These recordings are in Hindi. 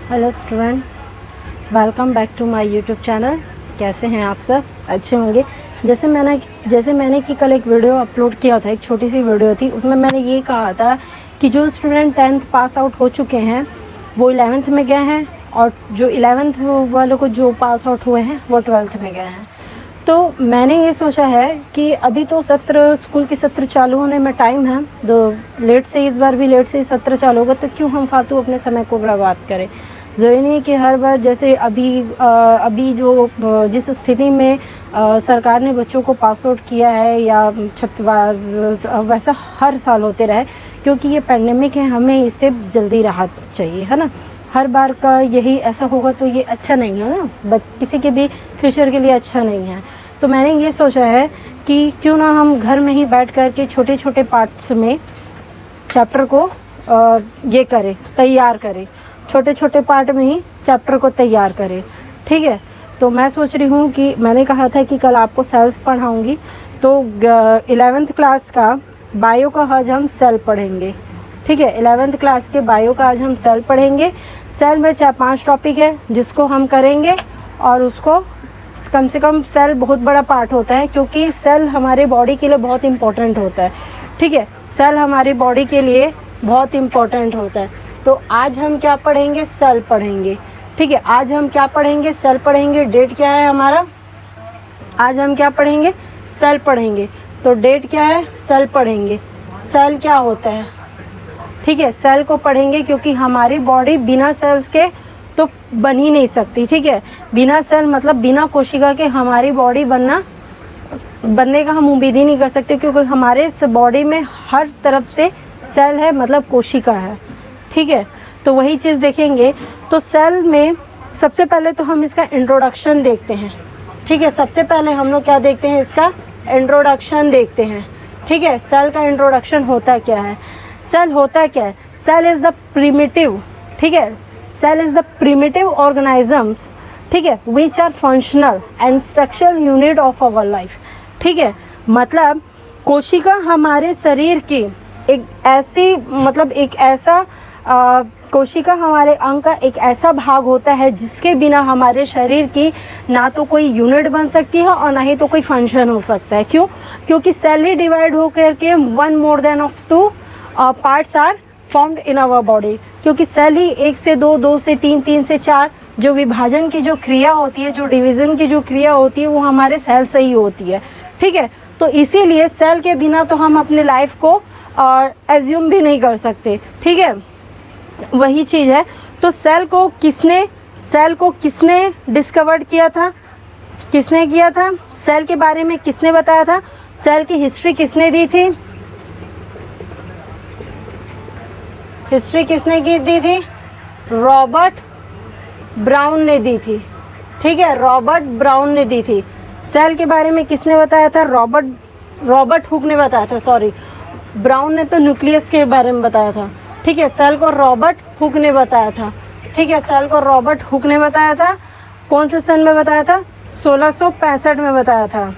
Hello student, welcome back to my YouTube channel. कैसे हैं आप सब? अच्छे होंगे। जैसे मैंने कि कल एक वीडियो अपलोड किया था, एक छोटी सी वीडियो थी, उसमें मैंने ये कहा था कि जो स्टूडेंट 10th पास आउट हो चुके हैं वो 11th में गए हैं, और जो 11th वालों को जो पास आउट हुए हैं वो 12th में गए हैं। तो मैंने ये सोचा है कि अभी तो स्कूल के सत्र चालू होने में टाइम है, तो लेट से इस बार भी लेट से ही सत्र चालू होगा, तो क्यों हम फालतू अपने समय को बर्बाद करें। ज़रूरी नहीं कि हर बार जैसे अभी जो जिस स्थिति में सरकार ने बच्चों को पास आउट किया है या छठवार, वैसा हर साल होते रहे, क्योंकि ये पैंडेमिक है, हमें इससे जल्दी राहत चाहिए, है ना। हर बार का यही ऐसा होगा तो ये अच्छा नहीं है ना, किसी के भी फ्यूचर के लिए अच्छा नहीं है। तो मैंने ये सोचा है कि क्यों ना हम घर में ही बैठ कर के छोटे छोटे पार्ट्स में चैप्टर को ये करें, तैयार करें, छोटे छोटे पार्ट में ही चैप्टर को तैयार करें। ठीक है, तो मैं सोच रही हूँ कि मैंने कहा था कि कल आपको सेल्स पढ़ाऊँगी, तो 11th क्लास का बायो का आज हम सेल पढ़ेंगे। ठीक है, 11th क्लास के बायो का आज हम सेल पढ़ेंगे। सेल में 4-5 टॉपिक है जिसको हम करेंगे, और उसको कम से कम सेल बहुत बड़ा पार्ट होता है, क्योंकि सेल हमारे बॉडी के लिए बहुत इम्पोर्टेंट होता है। ठीक है, सेल हमारी बॉडी के लिए बहुत इम्पोर्टेंट होता है। तो आज हम क्या पढ़ेंगे? सेल पढ़ेंगे। ठीक है, आज हम क्या पढ़ेंगे? सेल पढ़ेंगे। डेट क्या है हमारा? आज हम क्या पढ़ेंगे? सेल पढ़ेंगे। तो डेट क्या है? सेल पढ़ेंगे। सेल क्या होता है? ठीक है, सेल को पढ़ेंगे, क्योंकि हमारी बॉडी बिना सेल्स के तो बन ही नहीं सकती। ठीक है, बिना सेल मतलब बिना कोशिका के हमारी बॉडी बनने का हम उम्मीद ही नहीं कर सकते, क्योंकि हमारे इस बॉडी में हर तरफ से सेल है, मतलब कोशिका है। ठीक है, तो वही चीज़ देखेंगे। तो सेल में सबसे पहले तो हम इसका इंट्रोडक्शन देखते हैं। ठीक है, सबसे पहले हम लोग क्या देखते हैं? इसका इंट्रोडक्शन देखते हैं। ठीक है, सेल का इंट्रोडक्शन होता क्या है? सेल होता क्या है? सेल इज़ द प्रिमिटिव, ठीक है, cell is the primitive organisms, ठीक है, which are functional and structural unit of our life. ठीक है, मतलब कोशिका हमारे शरीर की एक ऐसा कोशिका हमारे अंग का एक ऐसा भाग होता है जिसके बिना हमारे शरीर की ना तो कोई यूनिट बन सकती है और ना ही तो कोई फंक्शन हो सकता है। क्यों? क्योंकि सेल ही डिवाइड होकर के 1 more than of 2 parts are formed in our body. क्योंकि सेल ही 1 से 2, 2 से 3, 3 से 4 जो विभाजन की जो क्रिया होती है, जो डिवीज़न की जो क्रिया होती है, वो हमारे सेल से ही होती है। ठीक है, तो इसीलिए सेल के बिना तो हम अपने लाइफ को एज्यूम भी नहीं कर सकते। ठीक है, वही चीज़ है। तो सेल को किसने डिस्कवर्ड किया था? किसने किया था? सेल के बारे में किसने बताया था? सेल की हिस्ट्री किसने दी थी? हिस्ट्री किसने दी थी? रॉबर्ट ब्राउन ने दी थी। ठीक है, रॉबर्ट ब्राउन ने दी थी। सेल के बारे में किसने बताया था? रॉबर्ट हुक ने बताया था। सॉरी, ब्राउन ने तो न्यूक्लियस के बारे में बताया था। ठीक है, सेल को रॉबर्ट हुक ने बताया था। ठीक है, सेल को रॉबर्ट हुक ने बताया था। कौन से सन में बताया था? 1665 में बताया था।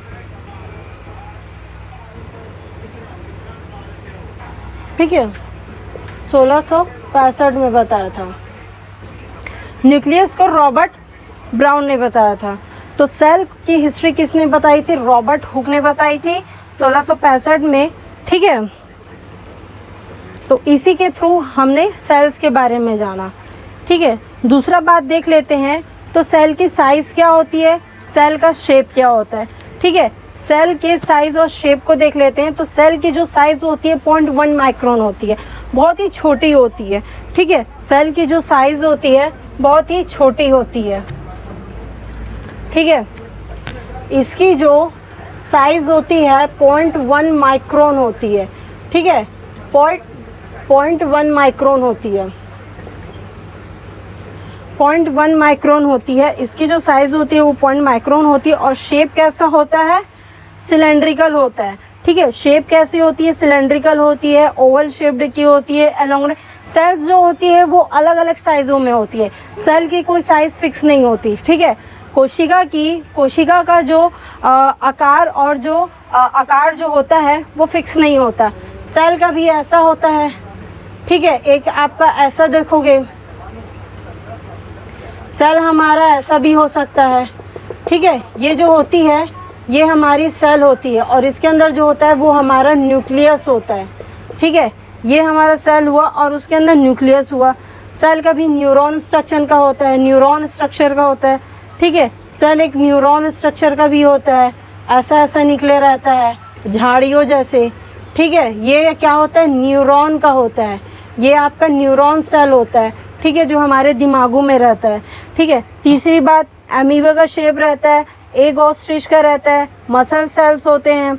ठीक है, 1665 में बताया था। न्यूक्लियस को रॉबर्ट ब्राउन ने बताया था। तो सेल की हिस्ट्री किसने बताई थी? रॉबर्ट हुक ने बताई थी 1665 में। ठीक है, तो इसी के थ्रू हमने सेल्स के बारे में जाना। ठीक है, दूसरा बात देख लेते हैं। तो सेल की साइज़ क्या होती है? सेल का शेप क्या होता है? ठीक है, सेल के साइज़ और शेप को देख लेते हैं। तो सेल की जो साइज़ होती है 0.1 माइक्रोन होती है, बहुत ही छोटी होती है। ठीक है, सेल की जो साइज़ होती है बहुत ही छोटी होती है। ठीक है, इसकी जो साइज़ होती है 0.1 माइक्रोन होती है। ठीक है, 0.1 माइक्रोन होती है। 0.1 माइक्रोन होती है। इसकी जो साइज़ होती है वो 0.1 माइक्रोन होती है। और शेप कैसा होता है? सिलेंड्रिकल होता है। ठीक है, शेप कैसी होती है? सिलेंड्रिकल होती है, ओवल शेप्ड की होती है। अलोंग सेल्स जो होती है वो अलग अलग साइज़ों में होती है। सेल की कोई साइज़ फिक्स नहीं होती। ठीक है, कोशिका का जो आकार जो होता है वो फिक्स नहीं होता। सेल का भी ऐसा होता है। ठीक है। एक आपका ऐसा देखोगे, सेल हमारा ऐसा भी हो सकता है, ठीक है। ये जो होती है ये हमारी सेल होती है और इसके अंदर जो होता है वो हमारा न्यूक्लियस होता है, ठीक है। ये हमारा सेल हुआ और उसके अंदर न्यूक्लियस हुआ। सेल का भी न्यूरॉन स्ट्रक्चर का होता है, न्यूरॉन स्ट्रक्चर का होता है, ठीक है। सेल एक न्यूरॉन स्ट्रक्चर का भी होता है, ऐसा ऐसा निकले रहता है झाड़ियों जैसे, ठीक है। ये क्या होता है, न्यूरॉन का होता है, ये आपका न्यूरॉन सेल होता है, ठीक है, जो हमारे दिमागों में रहता है, ठीक है। तीसरी बात, अमीबा का शेप रहता है, एग ऑस्ट्रिच का रहता है, मसल सेल्स होते हैं,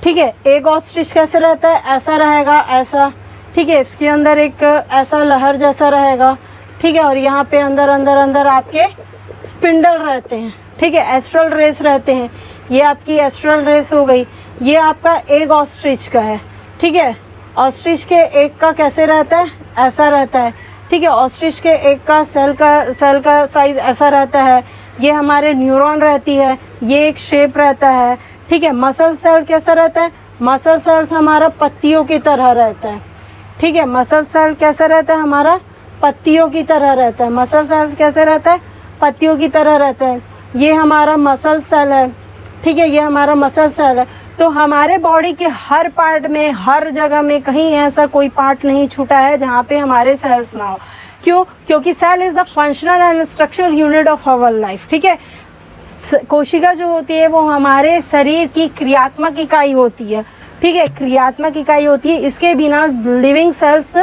ठीक है। एग ऑस्ट्रिच कैसे रहता है, ऐसा रहेगा, ऐसा, ठीक है। इसके अंदर एक ऐसा लहर जैसा रहेगा, ठीक है। और यहाँ पे अंदर अंदर अंदर आपके स्पिंडल रहते हैं, ठीक है, एस्ट्रल रेस रहते हैं। ये आपकी एस्ट्रल रेस हो गई। ये आपका एग ऑस्ट्रिच का है, ठीक है। ऑस्ट्रिच के एग का कैसे रहता है, ऐसा रहता है, ठीक है। ऑस्ट्रिच के एग का सेल का साइज ऐसा रहता है। ये हमारे न्यूरॉन रहती है, ये एक शेप रहता है, ठीक है। मसल सेल कैसा रहता है, मसल सेल्स हमारा पत्तियों की तरह रहता है, ठीक है। मसल सेल कैसा रहता है, हमारा पत्तियों की तरह रहता है। मसल सेल्स कैसे रहता है, पत्तियों की तरह रहता है। ये हमारा मसल सेल है, ठीक है, ये हमारा मसल सेल है। तो हमारे बॉडी के हर पार्ट में, हर जगह में कहीं ऐसा कोई पार्ट नहीं छूटा है जहाँ पे हमारे सेल्स ना हो। क्यों? क्योंकि cell is the functional and structural unit of our life, ठीक है। कोशिका जो होती है वो हमारे शरीर की क्रियात्मक इकाई होती है, ठीक है, क्रियात्मक इकाई होती है। इसके बिना living cells,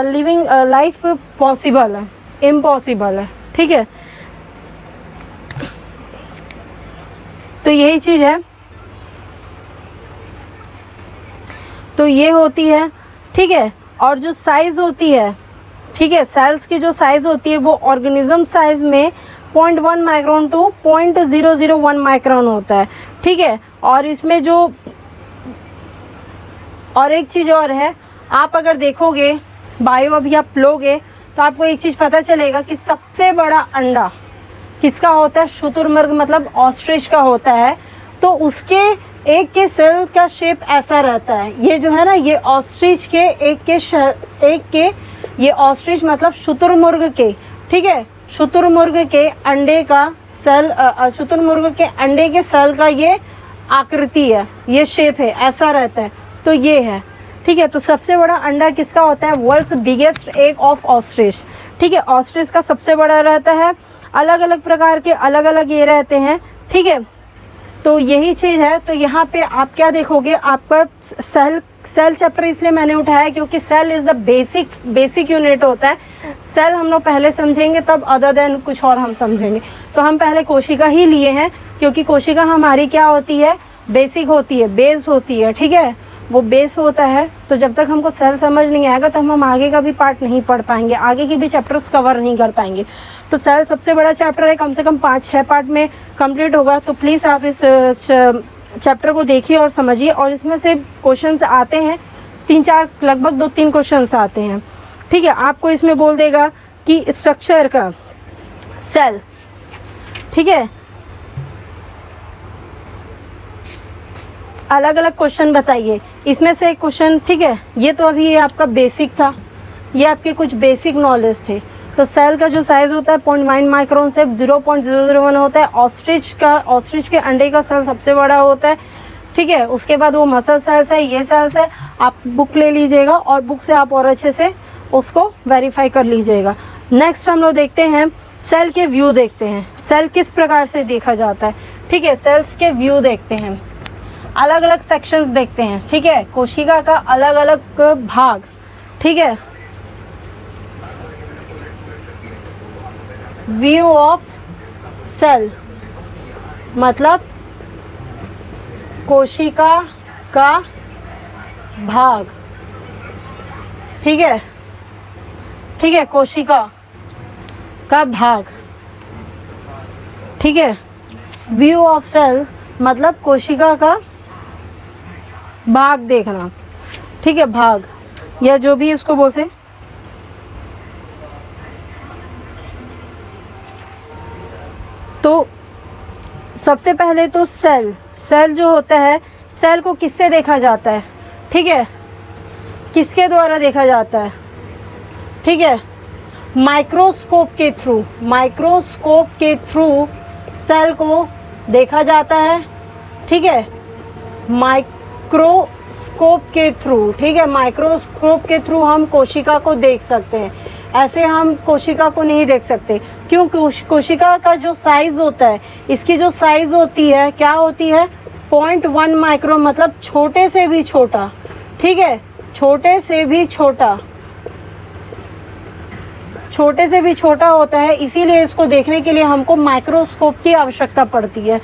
living life possible है, इम्पॉसिबल है, ठीक है। तो यही चीज़ है, तो ये होती है, ठीक है। और जो साइज़ होती है, ठीक है, सेल्स की जो साइज़ होती है वो ऑर्गेनिज्म साइज़ में 0.1 माइक्रोन टू 0.001 माइक्रोन होता है, ठीक है। और इसमें जो और एक चीज़ और है, आप अगर देखोगे बायो अभी आप लोगे तो आपको एक चीज़ पता चलेगा कि सबसे बड़ा अंडा किसका होता है, शुतुरमुर्ग मतलब ऑस्ट्रिच का होता है। तो उसके एक के सेल का शेप ऐसा रहता है। ये जो है ना, ये ऑस्ट्रिच के एक के ये ऑस्ट्रिच मतलब शुतुरमुर्ग के, ठीक है, शुतुरमुर्ग के अंडे का सेल, शुतुरमुर्ग के अंडे के सेल का ये आकृति है, ये शेप है, ऐसा रहता है। तो ये है, ठीक है। तो सबसे बड़ा अंडा किसका होता है, world's biggest egg of ostrich, ठीक है। ऑस्ट्रिच का सबसे बड़ा रहता है। अलग अलग प्रकार के अलग अलग ये रहते हैं, ठीक है। तो यही चीज़ है। तो यहाँ पे आप क्या देखोगे, आपका सेल चैप्टर इसलिए मैंने उठाया क्योंकि cell is the basic unit होता है। सेल हम लोग पहले समझेंगे तब अदर देन कुछ और हम समझेंगे। तो हम पहले कोशिका ही लिए हैं क्योंकि कोशिका हमारी क्या होती है, बेसिक होती है, बेस होती है, ठीक है, वो बेस होता है। तो जब तक हमको सेल समझ नहीं आएगा तब हम आगे का भी पार्ट नहीं पढ़ पाएंगे, आगे की भी चैप्टर्स कवर नहीं कर पाएंगे। तो सेल सबसे बड़ा चैप्टर है, कम से कम 5-6 पार्ट में कंप्लीट होगा। तो प्लीज़ आप इस चैप्टर को देखिए और समझिए। और इसमें से क्वेश्चंस आते हैं 3-4, लगभग 2-3 क्वेश्चंस आते हैं, ठीक है। आपको इसमें बोल देगा कि स्ट्रक्चर का सेल, ठीक है, अलग अलग क्वेश्चन बताइए। इसमें से एक क्वेश्चन, ठीक है, ये तो अभी ये आपका बेसिक था, ये आपके कुछ बेसिक नॉलेज थे। तो सेल का जो साइज़ होता है 0.1 माइक्रोन से 0.001 होता है। ऑस्ट्रिच के अंडे का सेल सबसे बड़ा होता है, ठीक है। उसके बाद वो मसल सेल्स है, ये सेल्स है। आप बुक ले लीजिएगा और बुक से आप और अच्छे से उसको वेरीफाई कर लीजिएगा। नेक्स्ट हम लोग देखते हैं सेल के व्यू देखते हैं, सेल किस प्रकार से देखा जाता है, ठीक है। सेल्स के व्यू देखते हैं, अलग अलग सेक्शंस देखते हैं, ठीक है। कोशिका का अलग अलग भाग, ठीक है। व्यू ऑफ सेल मतलब कोशिका का भाग, ठीक है, ठीक है, कोशिका का भाग, ठीक है। व्यू ऑफ सेल मतलब कोशिका का भाग देखना, ठीक है, भाग या जो भी इसको बोले। तो सबसे पहले तो सेल जो होता है, सेल को किससे देखा जाता है, ठीक है, किसके द्वारा देखा जाता है, ठीक है, माइक्रोस्कोप के थ्रू सेल को देखा जाता है। ठीक है, माइक्रोस्कोप के थ्रू, ठीक है, माइक्रोस्कोप के थ्रू हम कोशिका को देख सकते हैं। ऐसे हम कोशिका को नहीं देख सकते, क्यों? कोशिका का जो साइज होता है, इसकी जो साइज होती है क्या होती है? 0.1 माइक्रो, मतलब छोटे से भी छोटा। ठीक है, छोटे से भी छोटा होता है, इसीलिए इसको देखने के लिए हमको माइक्रोस्कोप की आवश्यकता पड़ती है।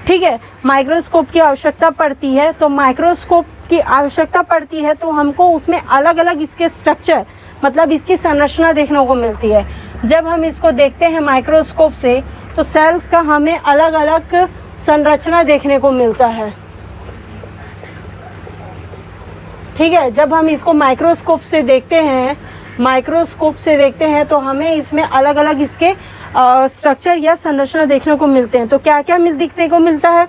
ठीक है, माइक्रोस्कोप की आवश्यकता पड़ती है। तो माइक्रोस्कोप की आवश्यकता पड़ती है तो हमको उसमें अलग अलग इसके स्ट्रक्चर, मतलब इसकी संरचना देखने को मिलती है। जब हम इसको देखते हैं माइक्रोस्कोप से तो सेल्स का हमें अलग अलग संरचना देखने को मिलता है। ठीक है, जब हम इसको माइक्रोस्कोप से देखते हैं तो हमें इसमें अलग अलग इसके स्ट्रक्चर या संरचना देखने को मिलते हैं। तो क्या क्या दिखने को मिलता है?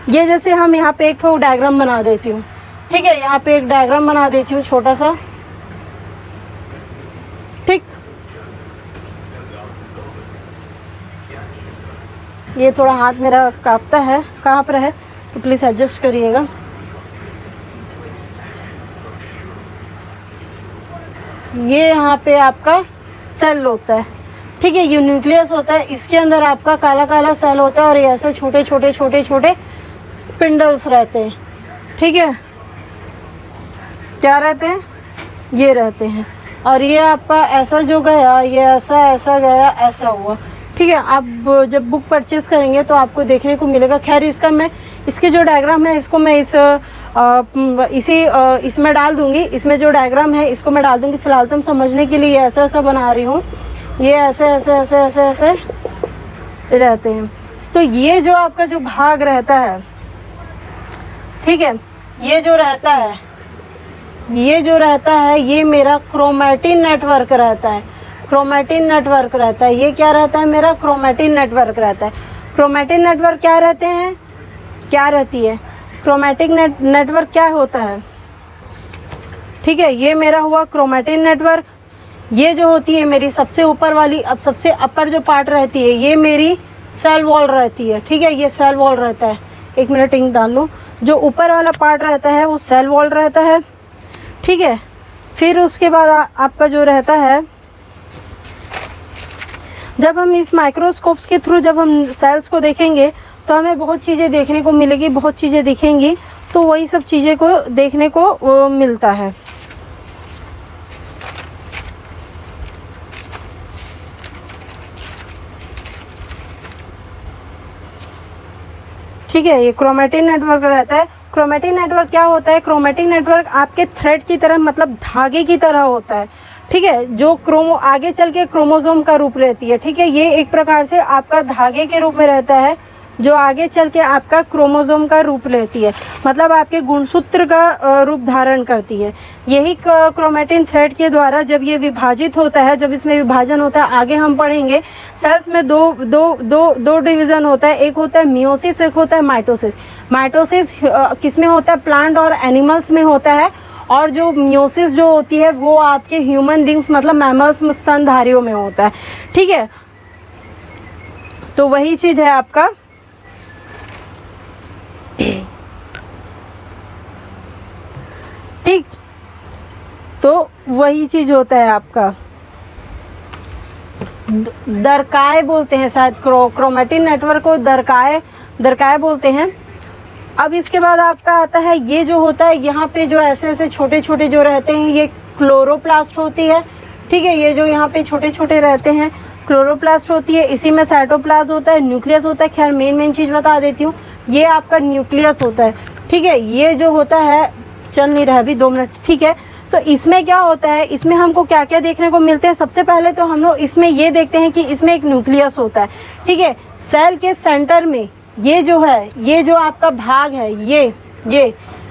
ये जैसे हम यहाँ पे एक ठो डायग्राम बना देती हूँ। ठीक है, यहाँ पे एक डायग्राम बना देती हूँ छोटा सा। ठीक, ये थोड़ा हाथ मेरा कांपता है, कांप रहा है, तो प्लीज़ एडजस्ट करिएगा। ये यहाँ पे आपका सेल होता है। ठीक है, ये न्यूक्लियस होता है, इसके अंदर आपका काला काला सेल होता है और ये ऐसे छोटे छोटे स्पिंडल्स रहते हैं। ठीक है, क्या रहते हैं? ये रहते हैं। और ये आपका ऐसा जो गया, ये ऐसा गया, ऐसा हुआ। ठीक है, आप जब बुक परचेज करेंगे तो आपको देखने को मिलेगा। खैर, इसके जो डायग्राम है इसको मैं इसमें डाल दूंगी। इसमें जो डायग्राम है इसको मैं डाल दूंगी। फिलहाल तुम समझने के लिए ऐसा बना रही हूँ। ये ऐसे रहते हैं। तो ये जो आपका जो भाग रहता है, ठीक है, ये जो रहता है ये मेरा क्रोमैटिन नेटवर्क रहता है। ये क्या रहता है? मेरा क्रोमैटिन नेटवर्क रहता है। क्रोमैटिन नेटवर्क क्या रहती है? क्रोमैटिक नेटवर्क क्या होता है? ठीक है, ये मेरा हुआ क्रोमैटिन नेटवर्क। ये जो होती है मेरी सबसे ऊपर वाली, अब सबसे अपर जो पार्ट रहती है ये मेरी सेल वॉल रहती है। ठीक है, ये सेल वॉल रहता है। एक मिनट इंक डाल लूँ। जो ऊपर वाला पार्ट रहता है वो सेल वॉल रहता है। ठीक है, फिर उसके बाद आपका जो रहता है, जब हम इस माइक्रोस्कोप्स के थ्रू जब हम सेल्स को देखेंगे तो हमें बहुत चीज़ें देखने को मिलेगी, बहुत चीज़ें दिखेंगी। तो वही सब चीज़ें को देखने को मिलता है। ठीक है, ये क्रोमैटिन नेटवर्क रहता है। क्रोमैटिन नेटवर्क क्या होता है? क्रोमैटिन नेटवर्क आपके थ्रेड की तरह, मतलब धागे की तरह होता है। ठीक है, जो आगे चल के क्रोमोसोम का रूप लेती है। ठीक है, ये एक प्रकार से आपका धागे के रूप में रहता है जो आगे चल के आपका क्रोमोसोम का रूप लेती है, मतलब आपके गुणसूत्र का रूप धारण करती है। यही क्रोमैटिन थ्रेड के द्वारा जब ये विभाजित होता है, जब इसमें विभाजन होता है, आगे हम पढ़ेंगे सेल्स में दो डिवीज़न होता है। एक होता है मियोसिस, एक होता है माइटोसिस। माइटोसिस किस में होता है? प्लांट और एनिमल्स में होता है। और जो मियोसिस जो होती है वो आपके ह्यूमन बींग्स, मतलब मैमल्स, स्तनधारियों में होता है। ठीक है, तो वही चीज़ है आपका। ठीक, तो वही चीज होता है आपका। दरकाय बोलते हैं शायद, क्रोमैटिन नेटवर्क को दरकाय बोलते हैं। अब इसके बाद आपका आता है ये जो होता है, यहाँ पे जो ऐसे छोटे छोटे जो रहते हैं ये क्लोरोप्लास्ट होती है। ठीक है, ये जो यहाँ पे छोटे छोटे रहते हैं क्लोरोप्लास्ट होती है। इसी में साइटोप्लाज्म होता है, न्यूक्लियस होता है। खैर, मेन चीज़ बता देती हूँ, ये आपका न्यूक्लियस होता है। ठीक है, ये जो होता है, चल नहीं रहा अभी 2 मिनट। ठीक है, तो इसमें क्या होता है, इसमें हमको क्या क्या देखने को मिलते हैं? सबसे पहले तो हम लोग इसमें ये देखते हैं कि इसमें एक न्यूक्लियस होता है। ठीक है, सेल के सेंटर में ये जो है, ये जो आपका भाग है,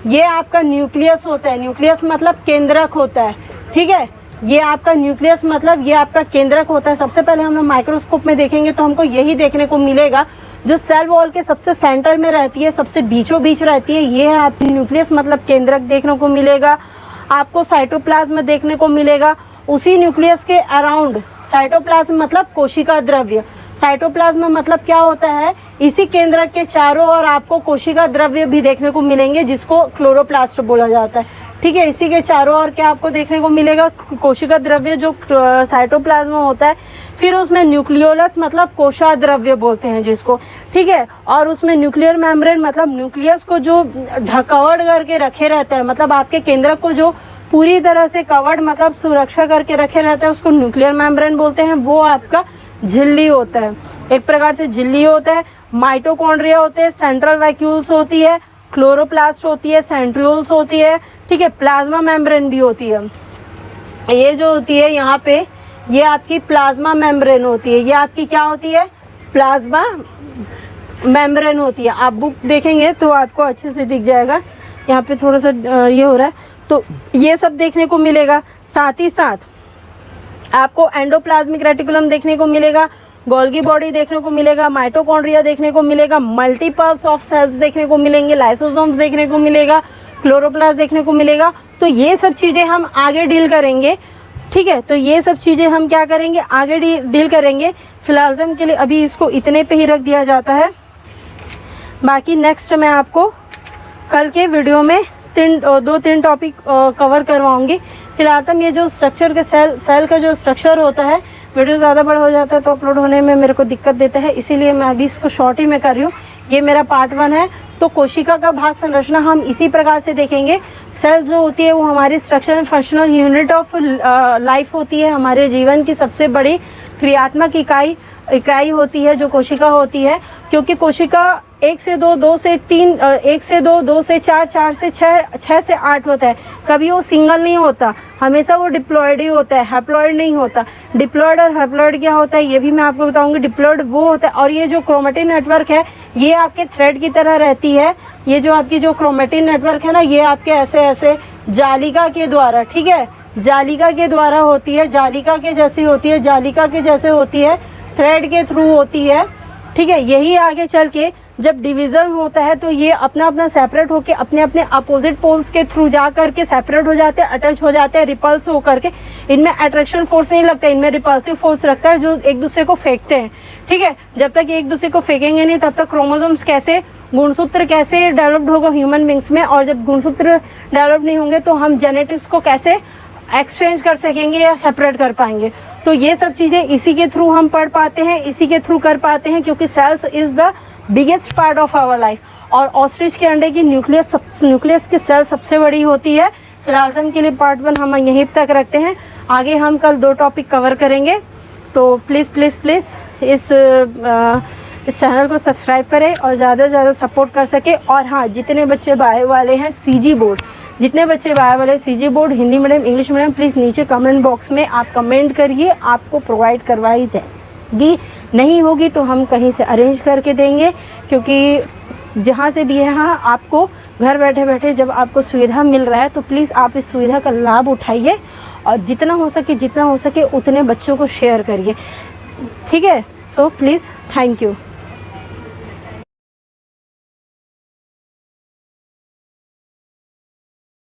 ये आपका न्यूक्लियस होता है। न्यूक्लियस मतलब केंद्रक होता है। ठीक है, ये आपका न्यूक्लियस मतलब ये आपका केंद्रक होता है। सबसे पहले हम लोग माइक्रोस्कोप में देखेंगे तो हमको यही देखने को मिलेगा, जो सेल वॉल के सबसे सेंटर में रहती है, सबसे बीचों बीच रहती है, ये है आपकी न्यूक्लियस मतलब केंद्रक देखने को मिलेगा। आपको साइटोप्लाज्म देखने को मिलेगा उसी न्यूक्लियस के अराउंड साइटोप्लाज्म मतलब कोशिका द्रव्य, साइटोप्लाज्म मतलब क्या होता है, इसी केंद्र के चारों ओर आपको कोशिका द्रव्य भी देखने को मिलेंगे जिसको क्लोरोप्लास्ट बोला जाता है। ठीक है, इसी के चारों ओर क्या आपको देखने को मिलेगा, कोशिका द्रव्य जो साइटोप्लाज्म होता है। फिर उसमें न्यूक्लियोलस मतलब कोशा द्रव्य बोलते हैं जिसको, ठीक है। और उसमें न्यूक्लियर मेम्ब्रेन मतलब न्यूक्लियस को जो ढकवड़ करके रखे रहता है, मतलब आपके केंद्र को जो पूरी तरह से कवर्ड मतलब सुरक्षा करके रखे रहता है, उसको न्यूक्लियर मेम्ब्रेन बोलते हैं। वो आपका झिल्ली होता है, एक प्रकार से झिल्ली होता है। माइटोकॉन्ड्रिया होते हैं, सेंट्रल वैक्यूल्स होती है, क्लोरोप्लास्ट होती है, सेंट्रियोल्स होती है, ठीक है। प्लाज्मा मेम्ब्रेन भी होती है। ये जो होती है यहाँ पे, ये आपकी प्लाज्मा मेम्ब्रेन होती है। ये आपकी क्या होती है, प्लाज्मा मेम्ब्रेन होती है। आप बुक देखेंगे तो आपको अच्छे से दिख जाएगा। यहाँ पे थोड़ा सा ये हो रहा है, तो ये सब देखने को मिलेगा। साथ ही साथ आपको एंडोप्लाज्मिक रेटिकुलम देखने को मिलेगा, गोल्गी बॉडी देखने को मिलेगा, माइटोकॉन्ड्रिया देखने को मिलेगा, मल्टीपल्स ऑफ सेल्स देखने को मिलेंगे, लाइसोसोम्स देखने को मिलेगा, क्लोरोप्लास्ट देखने को मिलेगा। तो ये सब चीज़ें हम आगे डील करेंगे, ठीक है। तो ये सब चीज़ें हम क्या करेंगे, आगे डील करेंगे। फिलहाल तो के लिए अभी इसको इतने पे ही रख दिया जाता है। बाकी नेक्स्ट मैं आपको कल के वीडियो में 2-3 टॉपिक कवर करवाऊंगी। फिलहाल तो ये जो स्ट्रक्चर के सेल का जो स्ट्रक्चर होता है, वीडियो ज़्यादा बड़ा हो जाता है तो अपलोड होने में मेरे को दिक्कत देता है, इसीलिए मैं अभी इसको शॉर्ट ही में कर रही हूँ। ये मेरा पार्ट 1 है। तो कोशिका का भाग संरचना हम इसी प्रकार से देखेंगे। सेल जो होती है वो हमारी structure and functional unit of life होती है, हमारे जीवन की सबसे बड़ी क्रियात्मक इकाई होती है जो कोशिका होती है। क्योंकि कोशिका 1 से 2, 2 से 3, 1 से 2, 2 से 4, 4 से 6, 6 से 8 होता है। कभी वो सिंगल नहीं होता, हमेशा वो डिप्लॉयड ही होता है, हैप्लॉयड नहीं होता। डिप्लॉयड और हैप्लॉयड क्या होता है ये भी मैं आपको बताऊंगी। डिप्लॉयड वो होता है, और ये जो क्रोमेटिन नेटवर्क है ये आपके थ्रेड की तरह रहती है। ये जो आपकी जो क्रोमेटिन नेटवर्क है ना, ये आपके ऐसे ऐसे जालिका के द्वारा, ठीक है, जालिका के द्वारा होती है, जालिका के जैसी होती है, जालिका के जैसे होती है, थ्रेड के थ्रू होती है, ठीक है। यही आगे चल के जब डिवीज़न होता है तो ये अपना अपना सेपरेट होके अपने अपने अपोजिट पोल्स के थ्रू जा करके सेपरेट हो जाते हैं, अटैच हो जाते हैं, रिपल्स हो करके। इनमें अट्रैक्शन फोर्स नहीं लगता, इनमें रिपल्सिव फोर्स लगता है, जो एक दूसरे को फेंकते हैं, ठीक है। जब तक एक दूसरे को फेंकेंगे नहीं तब तक क्रोमोसोम्स कैसे, गुणसूत्र कैसे डेवलप्ड होगा ह्यूमन बींग्स में, और जब गुणसूत्र डेवलप नहीं होंगे तो हम जेनेटिक्स को कैसे एक्सचेंज कर सकेंगे या सेपरेट कर पाएंगे। तो ये सब चीज़ें इसी के थ्रू हम पढ़ पाते हैं, इसी के थ्रू कर पाते हैं, क्योंकि cells is the biggest part of our life. और ऑस्ट्रिच के अंडे की न्यूक्लियस की सेल सबसे बड़ी होती है। फिलहाल के लिए पार्ट 1 हम यहीं तक रखते हैं। आगे हम कल 2 टॉपिक कवर करेंगे। तो प्लीज़ प्लीज़ प्लीज़ इस चैनल को सब्सक्राइब करें और ज़्यादा से ज़्यादा सपोर्ट कर सके। और हाँ, जितने बच्चे बाय वाले हैं सीजी बोर्ड, जितने बच्चे बाय वाले CG board Hindi medium English medium, please नीचे कमेंट बॉक्स में आप कमेंट करिए, आपको प्रोवाइड करवाई जाएगी। नहीं होगी तो हम कहीं से अरेंज करके देंगे, क्योंकि जहाँ से भी है, हाँ, आपको घर बैठे बैठे जब आपको सुविधा मिल रहा है तो प्लीज़ आप इस सुविधा का लाभ उठाइए और जितना हो सके उतने बच्चों को शेयर करिए, ठीक है। So please, thank you.